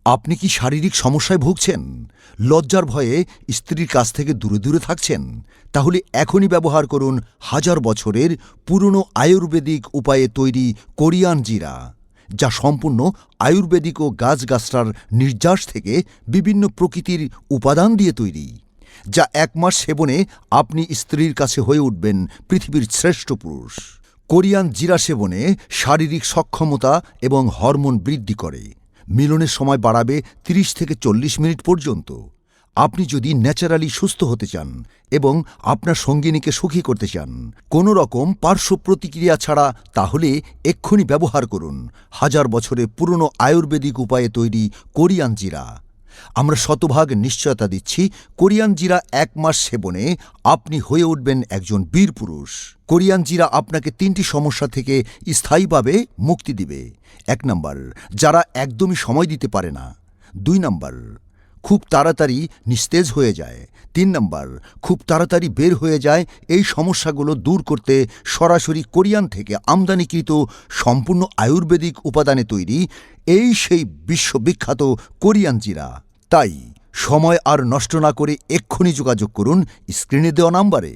আপনি কি শারীরিক সমস্যায় ভুগছেন? লজ্জার ভয়ে স্ত্রীর কাছ থেকে দূরে দূরে থাকছেন? তাহলে এখনই ব্যবহার করুন হাজার বছরের পুরনো আয়ুর্বেদিক উপায়ে তৈরি কোরিয়ান জিরা, যা সম্পূর্ণ আয়ুর্বেদিক ও গাছগাছড়ার নির্যাস থেকে বিভিন্ন প্রকৃতির উপাদান দিয়ে তৈরি, যা ১ মাস সেবনে আপনি স্ত্রীর কাছে হয়ে উঠবেন পৃথিবীর শ্রেষ্ঠ পুরুষ। কোরিয়ান জিরা সেবনে শারীরিক সক্ষমতা এবং হরমোন বৃদ্ধি করে, মিলনের সময় বাড়াবে ৩০ থেকে ৪০ মিনিট পর্যন্ত। আপনি যদি ন্যাচারালি সুস্থ হতে চান এবং আপনার সঙ্গিনীকে সুখী করতে চান কোনো রকম পার্শ্ব প্রতিক্রিয়া ছাড়া, তাহলে এক্ষুনি ব্যবহার করুন হাজার বছরের পুরনো আয়ুর্বেদিক উপায়ে তৈরি কোরিয়ান জিরা। আমরা শতভাগ নিশ্চয়তা দিচ্ছি, কোরিয়ান জিরা ১ মাস সেবনে আপনি হয়ে উঠবেন একজন বীর পুরুষ। কোরিয়ান জিরা আপনাকে ৩টি সমস্যা থেকে স্থায়ীভাবে মুক্তি দিবে। ১ নম্বর, যারা একদমই সময় দিতে পারে না। ২ নম্বর, খুব তাড়াতাড়ি নিস্তেজ হয়ে যায়। ৩ নম্বর, খুব তাড়াতাড়ি বের হয়ে যায়। এই সমস্যাগুলো দূর করতে সরাসরি কোরিয়ান থেকে আমদানিকৃত সম্পূর্ণ আয়ুর্বেদিক উপাদানে তৈরি এই সেই বিশ্ববিখ্যাত কোরিয়ান জিরা। তাই সময় আর নষ্ট না করে এক্ষুনি যোগাযোগ করুন স্ক্রিনে দেওয়া নাম্বারে।